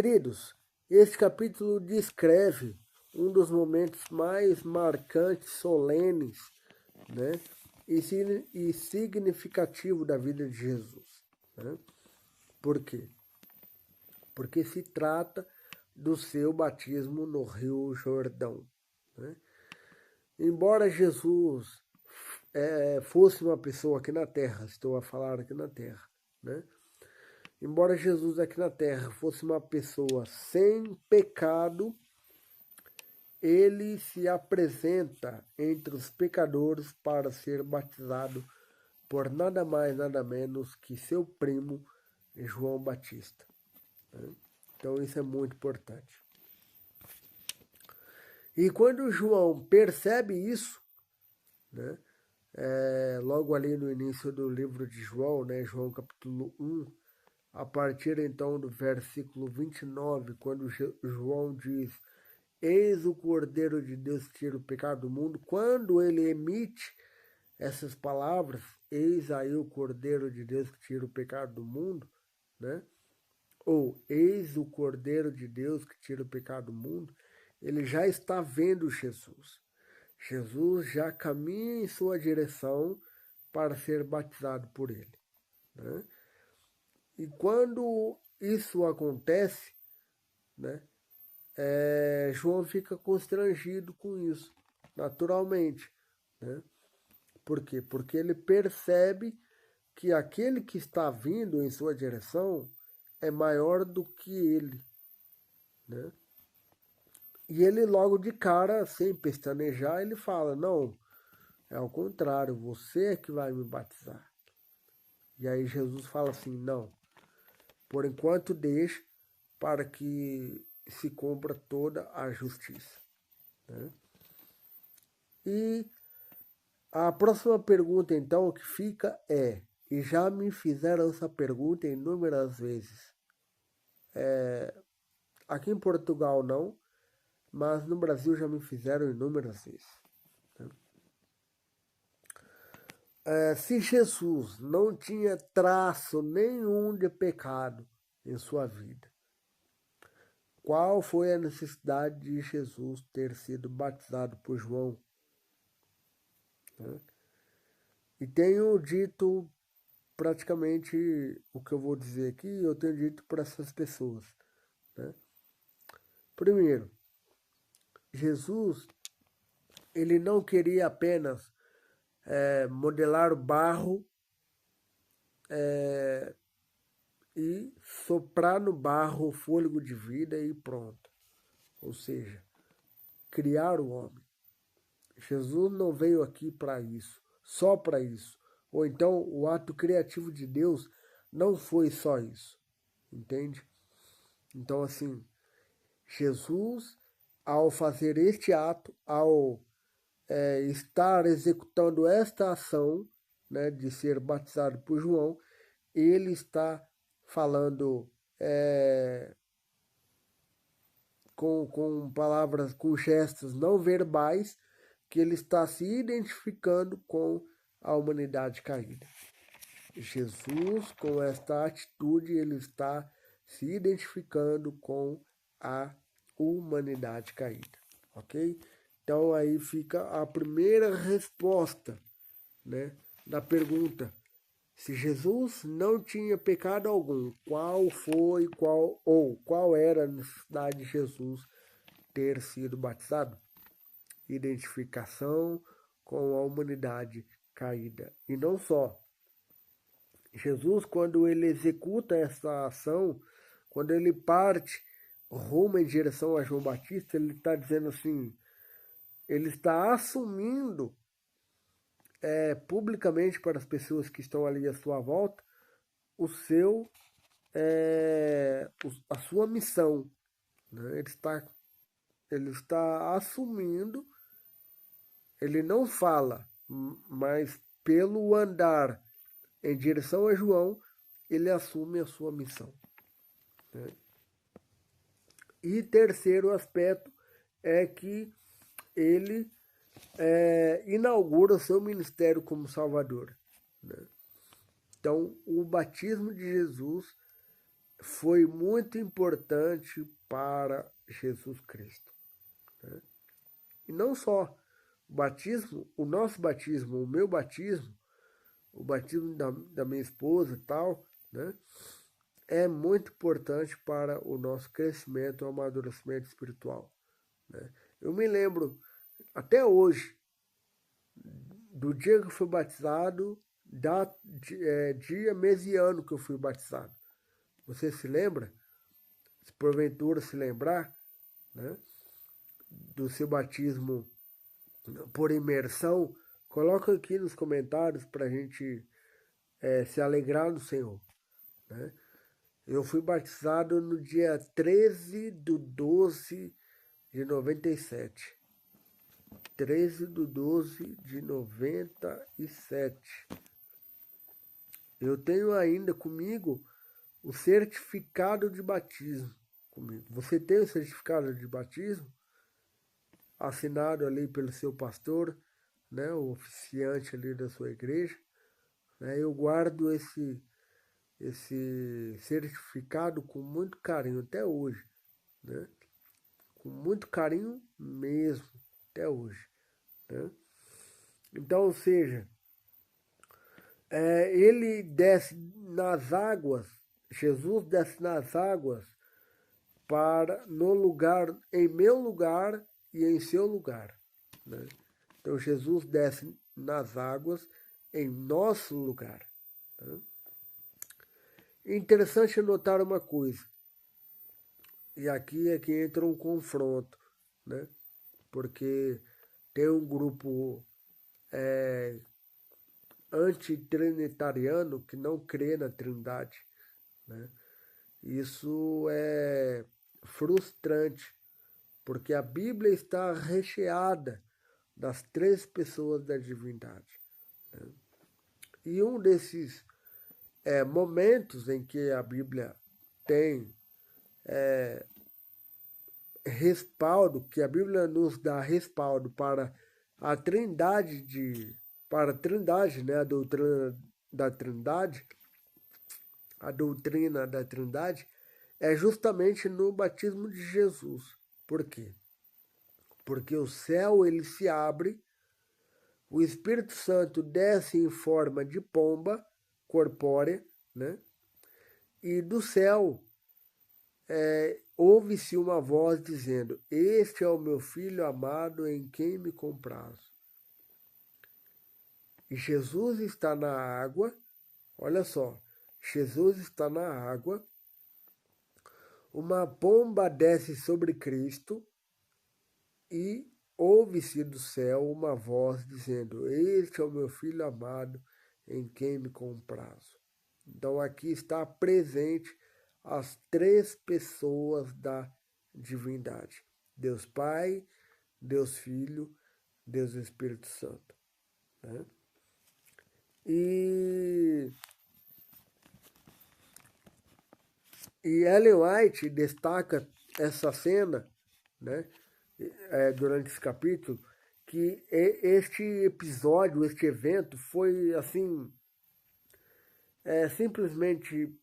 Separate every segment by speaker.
Speaker 1: Queridos, este capítulo descreve um dos momentos mais marcantes, solenes, né, e significativo da vida de Jesus. Né? Por quê? Porque se trata do seu batismo no Rio Jordão. Né? Embora Jesus fosse uma pessoa aqui na Terra, estou a falar aqui na Terra, né? Embora Jesus aqui na Terra fosse uma pessoa sem pecado, ele se apresenta entre os pecadores para ser batizado por nada mais, nada menos que seu primo, João Batista. Né? Então isso é muito importante. E quando João percebe isso, né, logo ali no início do livro de João, né, João capítulo 1, a partir então do versículo 29, quando João diz: Eis o Cordeiro de Deus que tira o pecado do mundo, quando ele emite essas palavras, eis aí o Cordeiro de Deus que tira o pecado do mundo, né? Ou eis o Cordeiro de Deus que tira o pecado do mundo, ele já está vendo Jesus. Jesus já caminha em sua direção para ser batizado por ele. Né? E quando isso acontece, né, João fica constrangido com isso, naturalmente. Né? Por quê? Porque ele percebe que aquele que está vindo em sua direção é maior do que ele. Né? E ele logo de cara, sem pestanejar, ele fala: não, é ao contrário, você é que vai me batizar. E aí Jesus fala assim: não, por enquanto deixe para que se cumpra toda a justiça. Né? E a próxima pergunta, então, que fica é, e já me fizeram essa pergunta inúmeras vezes. Aqui em Portugal não, mas no Brasil já me fizeram inúmeras vezes. Né? Se Jesus não tinha traço nenhum de pecado em sua vida, qual foi a necessidade de Jesus ter sido batizado por João? Né? E tenho dito praticamente o que eu vou dizer aqui, eu tenho dito para essas pessoas. Né? Primeiro, Jesus, ele não queria apenas modelar o barro e soprar no barro o fôlego de vida e pronto. Ou seja, criar o homem. Jesus não veio aqui para isso, só para isso. Ou então o ato criativo de Deus não foi só isso. Entende? Então, assim, Jesus, ao fazer este ato, ao estar executando esta ação, né, de ser batizado por João, ele está falando com palavras, com gestos não verbais, que ele está se identificando com a humanidade caída. Jesus, com esta atitude, ele está se identificando com a humanidade caída, ok? Então aí fica a primeira resposta, né, da pergunta: se Jesus não tinha pecado algum, qual era a necessidade de Jesus ter sido batizado? Identificação com a humanidade caída. E não só. Jesus, quando ele executa essa ação, quando ele parte rumo em direção a João Batista, ele está dizendo assim, ele está assumindo publicamente para as pessoas que estão ali à sua volta a sua missão. Né? Ele está assumindo, ele não fala, mas pelo andar em direção a João, ele assume a sua missão. Né? E terceiro aspecto é que ele inaugura o seu ministério como Salvador. Né? Então, o batismo de Jesus foi muito importante para Jesus Cristo, né? E não só o batismo, o nosso batismo, o meu batismo, o batismo da minha esposa e tal, né? É muito importante para o nosso crescimento, o amadurecimento espiritual, né? Eu me lembro até hoje do dia que eu fui batizado, dia, mês e ano que eu fui batizado. Você se lembra? Se porventura se lembrar, né, do seu batismo por imersão, coloca aqui nos comentários para a gente se alegrar no Senhor, né? Eu fui batizado no dia 13/12/97. 13/12/97. Eu tenho ainda comigo o certificado de batismo comigo. Você tem o certificado de batismo assinado ali pelo seu pastor, né, o oficiante ali da sua igreja, né? Eu guardo esse certificado com muito carinho até hoje, né? Com muito carinho mesmo até hoje, né? Então, ou seja, ele desce nas águas, Jesus desce nas águas para no lugar, em meu lugar e em seu lugar, né? Então Jesus desce nas águas em nosso lugar, né? Interessante notar uma coisa, e aqui é que entra um confronto, né? Porque tem um grupo antitrinitariano que não crê na Trindade, né? Isso é frustrante, porque a Bíblia está recheada das três pessoas da divindade, né? E um desses momentos em que a Bíblia tem respaldo, que a Bíblia nos dá respaldo para a trindade para a trindade, né, a doutrina da trindade é justamente no batismo de Jesus. Por quê? Porque o céu ele se abre, o Espírito Santo desce em forma de pomba corpórea, né? E do céu ouve-se uma voz dizendo: Este é o meu filho amado em quem me comprazo. E Jesus está na água, olha só, Jesus está na água, uma pomba desce sobre Cristo e ouve-se do céu uma voz dizendo: Este é o meu filho amado em quem me comprazo. Então aqui está presente as três pessoas da divindade: Deus Pai, Deus Filho, Deus Espírito Santo, né? E Ellen White destaca essa cena, né, durante esse capítulo, que este episódio, este evento foi assim simplesmente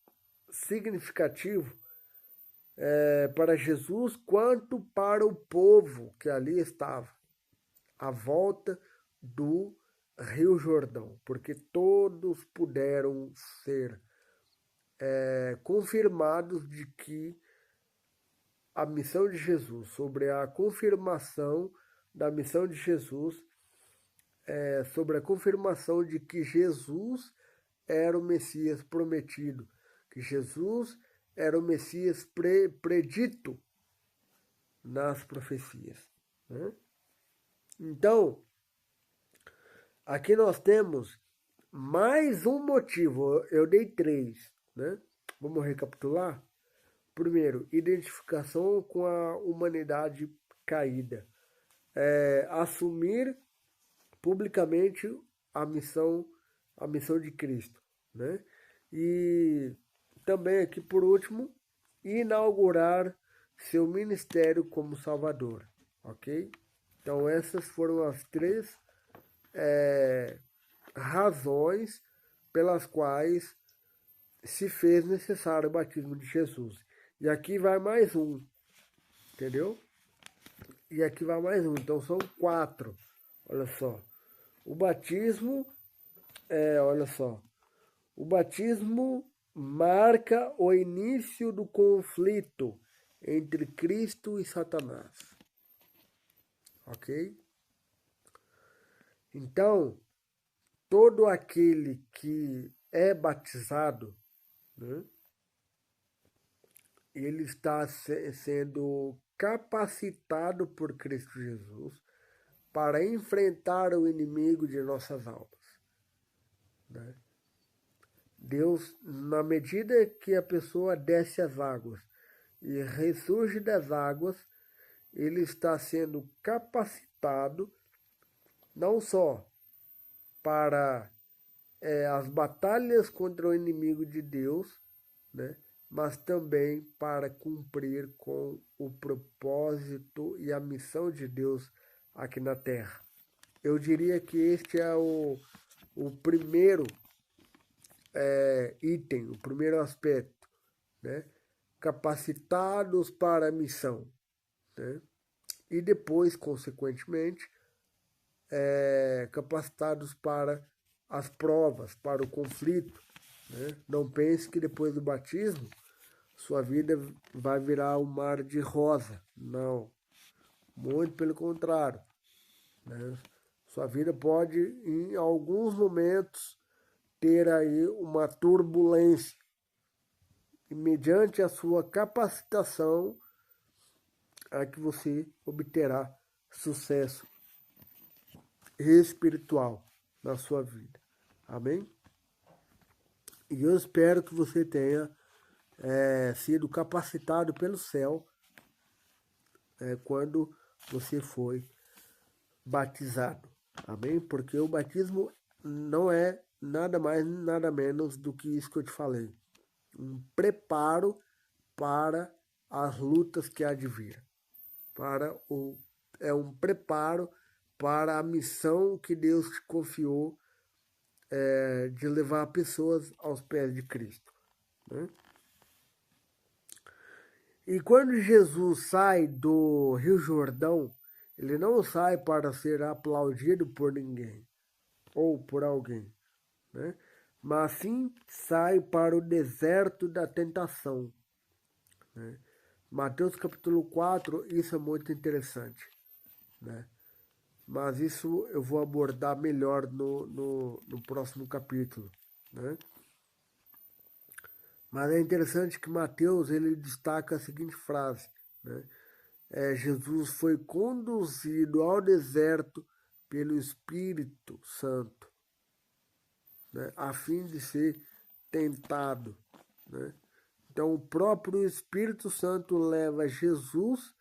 Speaker 1: significativo para Jesus quanto para o povo que ali estava à volta do Rio Jordão, porque todos puderam ser confirmados de que a missão de Jesus, sobre a confirmação da missão de Jesus, sobre a confirmação de que Jesus era o Messias prometido, que Jesus era o Messias predito nas profecias, né? Então, aqui nós temos mais um motivo, eu dei três, né? Vamos recapitular? Primeiro, identificação com a humanidade caída. Assumir publicamente a missão de Cristo, né? E também aqui por último, inaugurar seu ministério como Salvador, ok? Então essas foram as três razões pelas quais se fez necessário o batismo de Jesus. E aqui vai mais um, entendeu? E aqui vai mais um, então são 4. Olha só. O batismo, olha só. O batismo marca o início do conflito entre Cristo e Satanás. Ok? Então, todo aquele que é batizado, né, ele está sendo capacitado por Cristo Jesus para enfrentar o inimigo de nossas almas, né? Deus, na medida que a pessoa desce as águas e ressurge das águas, ele está sendo capacitado não só para as batalhas contra o inimigo de Deus, né, mas também para cumprir com o propósito e a missão de Deus aqui na Terra. Eu diria que este é o primeiro item, o primeiro aspecto, né? Capacitados para a missão, né? E depois, consequentemente, capacitados para as provas, para o conflito, né? Não pense que depois do batismo sua vida vai virar um mar de rosa. Não, muito pelo contrário, né? Sua vida pode, em alguns momentos, ter aí uma turbulência. E mediante a sua capacitação, é que você obterá sucesso espiritual na sua vida. Amém? E eu espero que você tenha sido capacitado pelo céu quando você foi batizado. Amém? Porque o batismo não é nada mais, nada menos do que isso que eu te falei. Um preparo para as lutas que há de vir. É um preparo para a missão que Deus te confiou de levar pessoas aos pés de Cristo, né? E quando Jesus sai do Rio Jordão, ele não sai para ser aplaudido por ninguém ou por alguém, né? Mas sim sai para o deserto da tentação, né? Mateus capítulo 4, isso é muito interessante, né? Mas isso eu vou abordar melhor no próximo capítulo, né? Mas é interessante que Mateus ele destaca a seguinte frase, né? Jesus foi conduzido ao deserto pelo Espírito Santo, né? A fim de ser tentado, né? Então o próprio Espírito Santo leva Jesus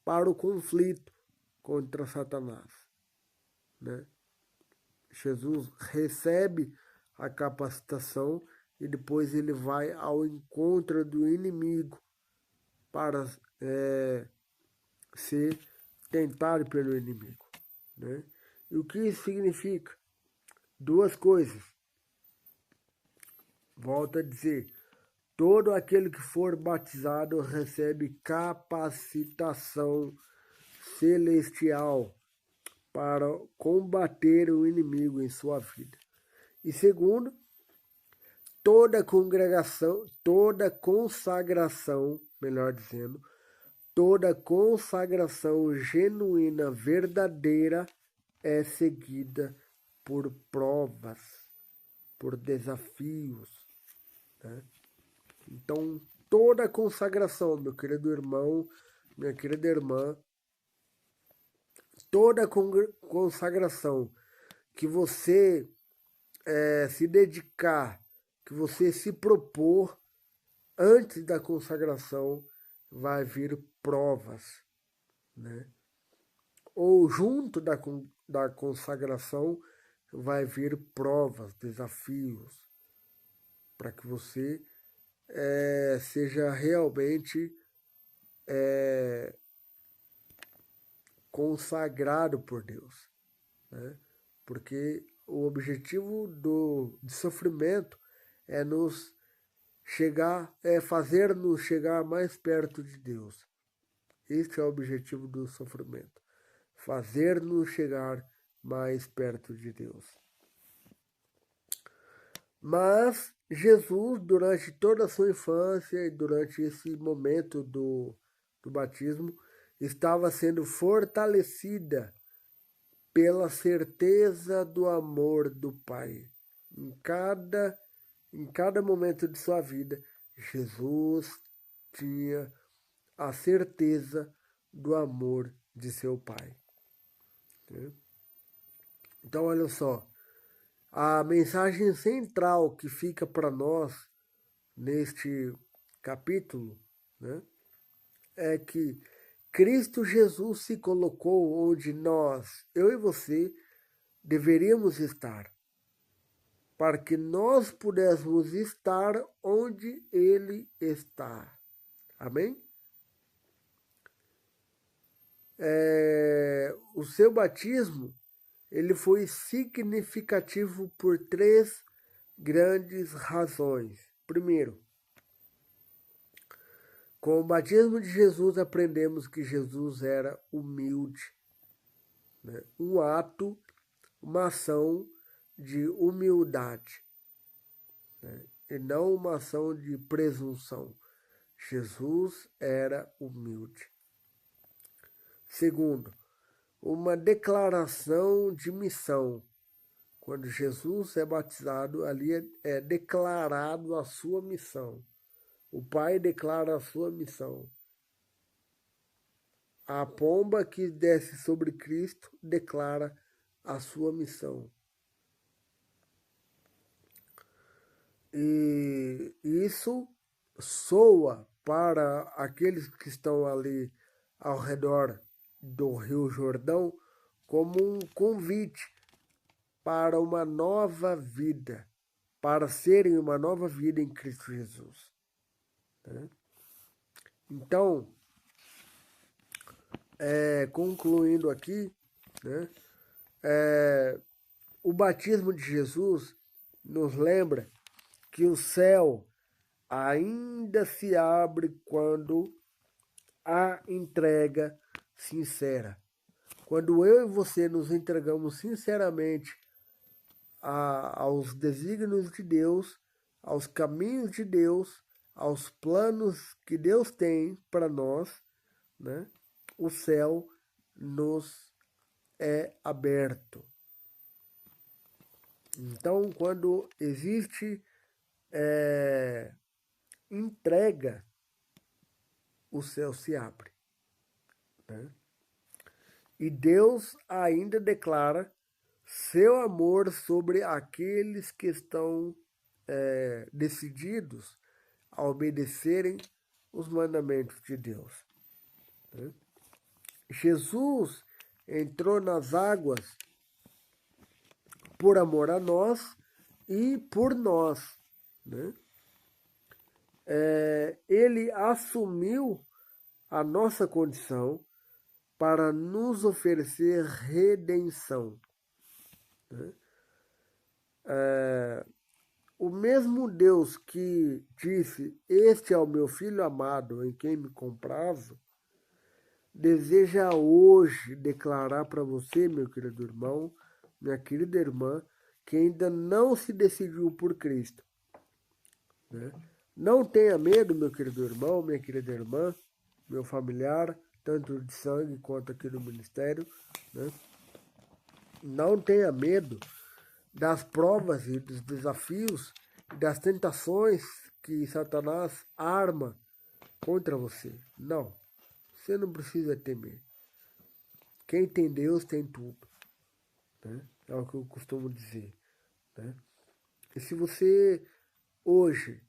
Speaker 1: para o conflito contra Satanás, né? Jesus recebe a capacitação e depois ele vai ao encontro do inimigo para ser tentado pelo inimigo, né? E o que isso significa? Duas coisas. Volto a dizer, todo aquele que for batizado recebe capacitação celestial para combater o inimigo em sua vida. E segundo, toda consagração, melhor dizendo, toda consagração genuína, verdadeira, é seguida por provas, por desafios, né? Então, toda consagração, meu querido irmão, minha querida irmã, toda consagração que você se dedicar, que você se propor antes da consagração, vai vir provas, né? Ou junto da consagração vai vir provas, desafios, para que você seja realmente consagrado por Deus, né? Porque o objetivo de sofrimento é nos fazer-nos chegar mais perto de Deus. Este é o objetivo do sofrimento. Fazer-nos chegar mais perto de Deus. Mas Jesus, durante toda a sua infância e durante esse momento do batismo, estava sendo fortalecida pela certeza do amor do Pai. Em cada momento de sua vida, Jesus tinha a certeza do amor de seu Pai. Então, olha só, a mensagem central que fica para nós neste capítulo, né, é que Cristo Jesus se colocou onde nós, eu e você, deveríamos estar, para que nós pudéssemos estar onde Ele está. Amém? O seu batismo, ele foi significativo por 3 grandes razões. Primeiro, com o batismo de Jesus aprendemos que Jesus era humilde, né? Um ato, uma ação de humildade, né? E não uma ação de presunção. Jesus era humilde. Segundo, uma declaração de missão. Quando Jesus é batizado, ali é declarado a sua missão. O Pai declara a sua missão. A pomba que desce sobre Cristo declara a sua missão. E isso soa para aqueles que estão ali ao redor do Rio Jordão como um convite para uma nova vida, para serem uma nova vida em Cristo Jesus. Então, concluindo aqui, né, o batismo de Jesus nos lembra que o céu ainda se abre quando há entrega sincera. Quando eu e você nos entregamos sinceramente aos desígnios de Deus, aos caminhos de Deus, aos planos que Deus tem para nós, né? O céu nos é aberto. Então, quando existe entrega, o céu se abre, né? E Deus ainda declara seu amor sobre aqueles que estão decididos a obedecerem os mandamentos de Deus, né? Jesus entrou nas águas por amor a nós e por nós, né? Ele assumiu a nossa condição para nos oferecer redenção, né? O mesmo Deus que disse, este é o meu filho amado em quem me comprazo, deseja hoje declarar para você, meu querido irmão, minha querida irmã, que ainda não se decidiu por Cristo, né? Não tenha medo, meu querido irmão, minha querida irmã, meu familiar, tanto de sangue quanto aqui no ministério, né? Não tenha medo das provas e dos desafios e das tentações que Satanás arma contra você. Não, você não precisa temer. Quem tem Deus tem tudo, né? É o que eu costumo dizer, né? E se você hoje,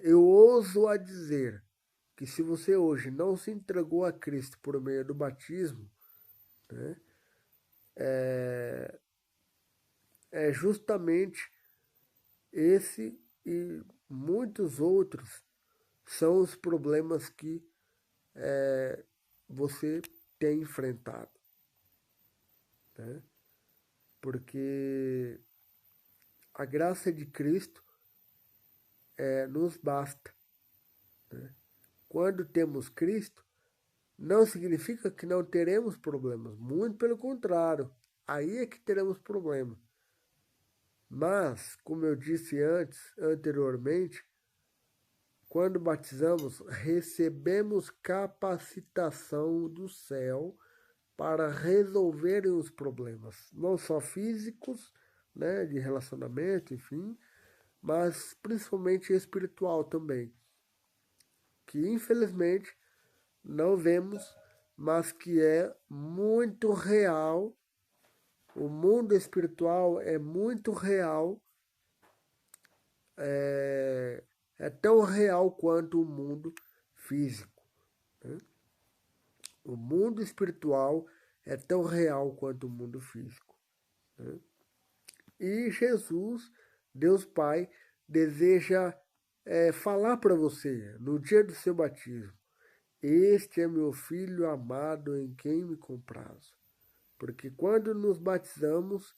Speaker 1: eu ouso a dizer que se você hoje não se entregou a Cristo por meio do batismo, né, é justamente esse e muitos outros são os problemas que você tem enfrentado, né? Porque a graça de Cristo nos basta. Né? Quando temos Cristo, não significa que não teremos problemas. Muito pelo contrário. Aí é que teremos problema. Mas, como eu disse anteriormente, quando batizamos, recebemos capacitação do céu para resolverem os problemas, não só físicos, né, de relacionamento, enfim, mas principalmente espiritual também, que infelizmente não vemos, mas que é muito real. O mundo espiritual é muito real, é tão real quanto o mundo físico. Né? O mundo espiritual é tão real quanto o mundo físico. Né? E Jesus, Deus Pai, deseja falar para você no dia do seu batismo: este é meu filho amado em quem me comprazo. Porque quando nos batizamos,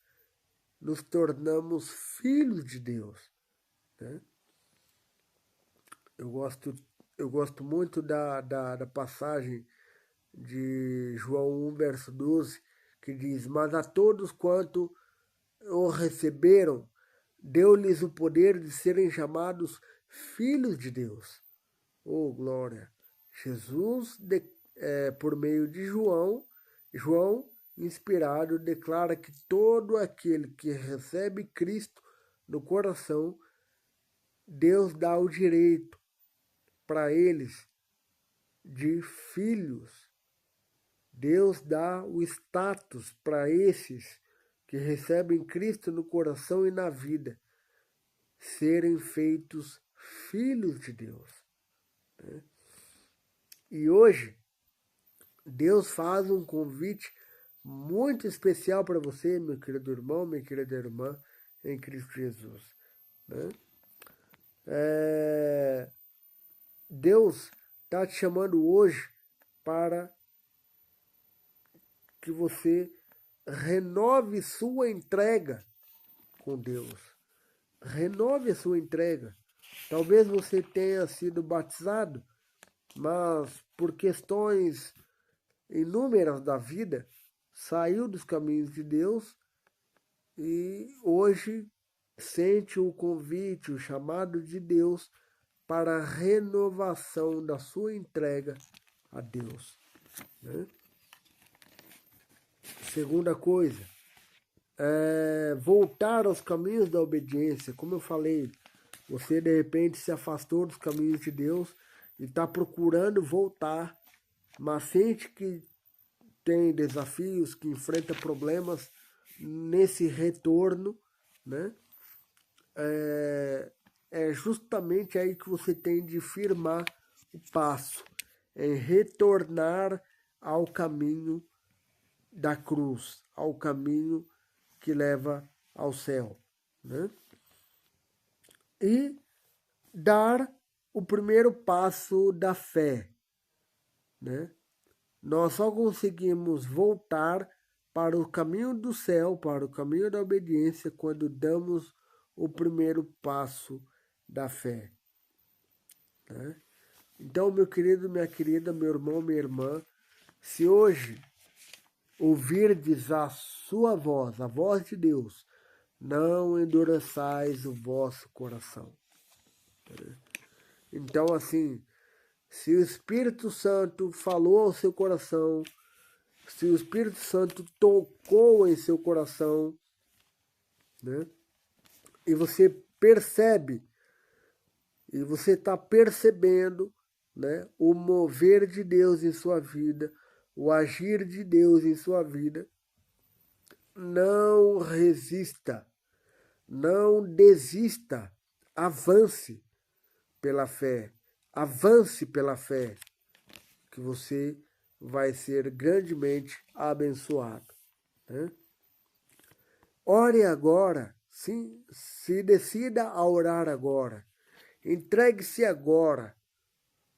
Speaker 1: nos tornamos filhos de Deus. Né? Eu gosto muito da passagem de João 1, verso 12, que diz: mas a todos quanto o receberam, deu-lhes o poder de serem chamados filhos de Deus. Oh, glória! Jesus, por meio de João, inspirado, declara que todo aquele que recebe Cristo no coração, Deus dá o direito para eles de filhos. Deus dá o status para esses que recebem Cristo no coração e na vida, serem feitos filhos de Deus. Né? E hoje, Deus faz um convite muito especial para você, meu querido irmão, minha querida irmã, em Cristo Jesus. Né? Deus está te chamando hoje para que você renove sua entrega com Deus. Renove a sua entrega. Talvez você tenha sido batizado, mas por questões inúmeras da vida, saiu dos caminhos de Deus e hoje sente o convite, o chamado de Deus para a renovação da sua entrega a Deus. Né? Segunda coisa, voltar aos caminhos da obediência. Como eu falei, você de repente se afastou dos caminhos de Deus e está procurando voltar, mas sente que tem desafios, que enfrenta problemas nesse retorno, né? É justamente aí que você tem de firmar o passo, em retornar ao caminho da cruz, ao caminho que leva ao céu, né? E dar o primeiro passo da fé, né? Nós só conseguimos voltar para o caminho do céu, para o caminho da obediência, quando damos o primeiro passo da fé. Né? Então, meu querido, minha querida, meu irmão, minha irmã, se hoje ouvirdes a sua voz, a voz de Deus, não endureçais o vosso coração. Então, assim, se o Espírito Santo falou ao seu coração, se o Espírito Santo tocou em seu coração, né? E você percebe, e você está percebendo, né, o mover de Deus em sua vida, o agir de Deus em sua vida, não resista, não desista, avance pela fé, que você vai ser grandemente abençoado. Né? Ore agora, sim, se decida a orar agora, entregue-se agora.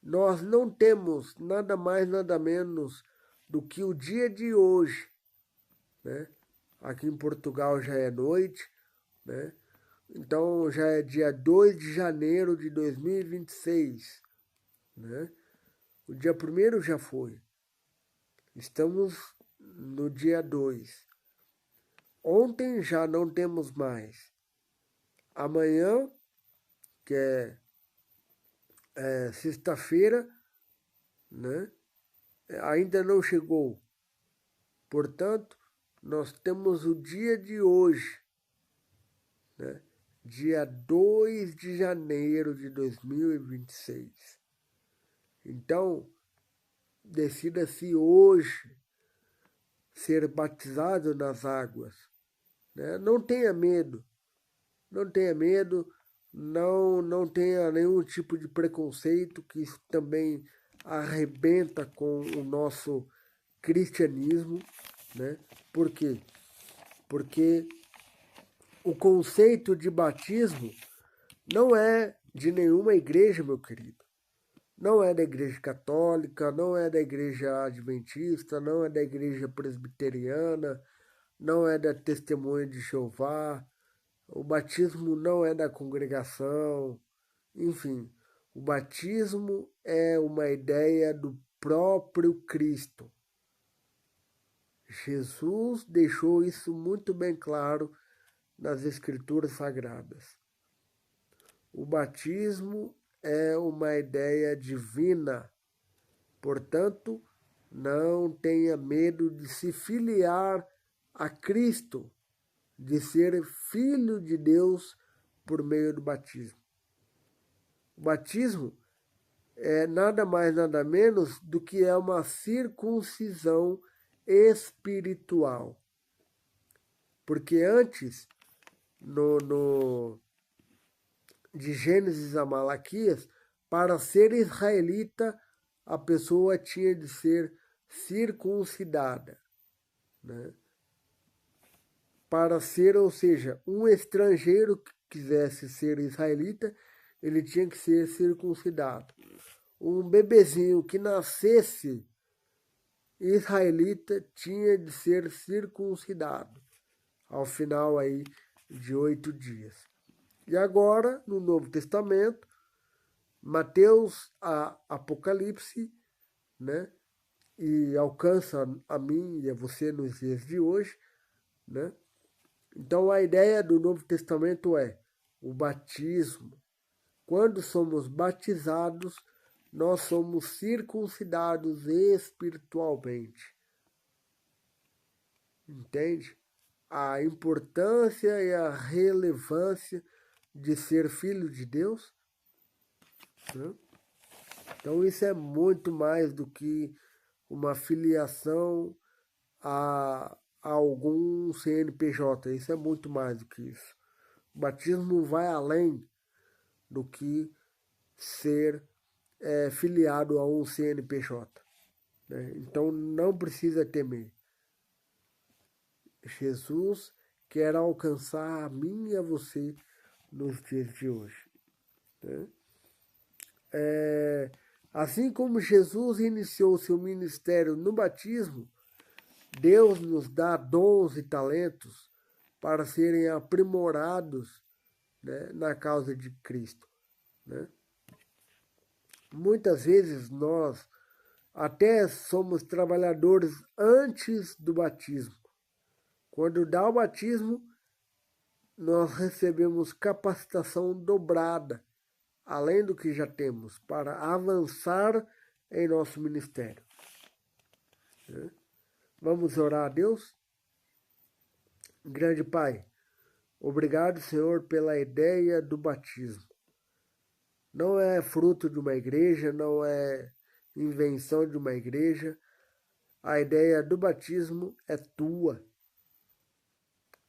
Speaker 1: Nós não temos nada mais, nada menos do que o dia de hoje. Né? Aqui em Portugal já é noite, né? Então já é dia 2 de janeiro de 2026, né? O dia 1º já foi. Estamos no dia 2. Ontem já não temos mais. Amanhã, que é sexta-feira, né? Ainda não chegou. Portanto, nós temos o dia de hoje, né? Dia 2 de janeiro de 2026. Então, decida-se hoje ser batizado nas águas, né? Não tenha medo, não tenha medo, não tenha nenhum tipo de preconceito, que isso também arrebenta com o nosso cristianismo, né? Por quê? Porque o conceito de batismo não é de nenhuma igreja, meu querido. Não é da igreja católica, não é da igreja adventista, não é da igreja presbiteriana, não é da Testemunha de Jeová. O batismo não é da congregação. Enfim, o batismo é uma ideia do próprio Cristo. Jesus deixou isso muito bem claro nas Escrituras Sagradas. O batismo é uma ideia divina, portanto, não tenha medo de se filiar a Cristo, de ser filho de Deus por meio do batismo. O batismo é nada mais, nada menos do que é uma circuncisão espiritual. Porque antes, de Gênesis a Malaquias, para ser israelita, a pessoa tinha de ser circuncidada, né? Para ser, ou seja, um estrangeiro que quisesse ser israelita, ele tinha que ser circuncidado. Um bebezinho que nascesse israelita tinha de ser circuncidado ao final aí de 8 dias. E agora, no Novo Testamento, Mateus a Apocalipse, né? E alcança a mim e a você nos dias de hoje, né? Então a ideia do Novo Testamento é o batismo. Quando somos batizados, nós somos circuncidados espiritualmente. Entende? A importância e a relevância de ser filho de Deus, né? Então isso é muito mais do que uma filiação a algum CNPJ. Isso é muito mais do que isso. O batismo vai além do que ser filiado a um CNPJ, né? Então não precisa temer. Jesus quer alcançar a mim e a você nos dias de hoje, né? Assim como Jesus iniciou seu ministério no batismo, Deus nos dá dons e talentos para serem aprimorados, né, na causa de Cristo, né? Muitas vezes nós até somos trabalhadores antes do batismo. Quando dá o batismo, nós recebemos capacitação dobrada, além do que já temos, para avançar em nosso ministério, né? Vamos orar a Deus? Grande Pai, obrigado, Senhor, pela ideia do batismo. Não é fruto de uma igreja, não é invenção de uma igreja. A ideia do batismo é tua.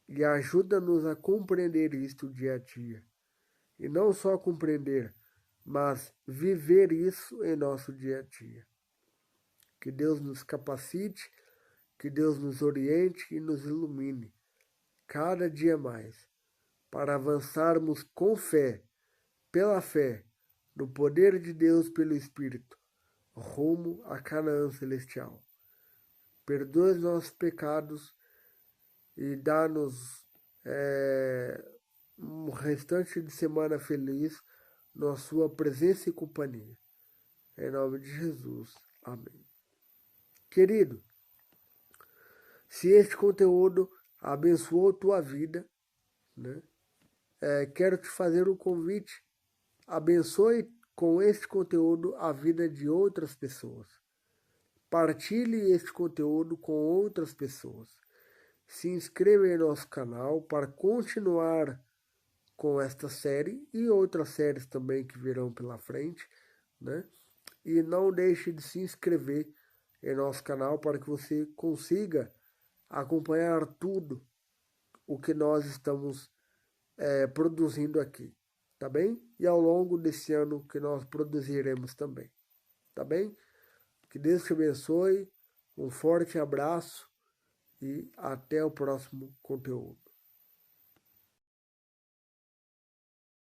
Speaker 1: E ajuda-nos a compreender isto dia a dia. E não só compreender, mas viver isso em nosso dia a dia. Que Deus nos capacite, que Deus nos oriente e nos ilumine cada dia mais, para avançarmos com fé, pela fé, no poder de Deus pelo Espírito, rumo a Canaã celestial. Perdoe os nossos pecados e dá-nos um restante de semana feliz na sua presença e companhia. Em nome de Jesus. Amém. Querido, se este conteúdo abençoou tua vida, né? Quero te fazer um convite. Abençoe com este conteúdo a vida de outras pessoas. Partilhe este conteúdo com outras pessoas. Se inscreva em nosso canal para continuar com esta série e outras séries também que virão pela frente, né? E não deixe de se inscrever em nosso canal para que você consiga acompanhar tudo o que nós estamos produzindo aqui, tá bem? E ao longo desse ano que nós produziremos também, tá bem? Que Deus te abençoe, um forte abraço e até o próximo conteúdo.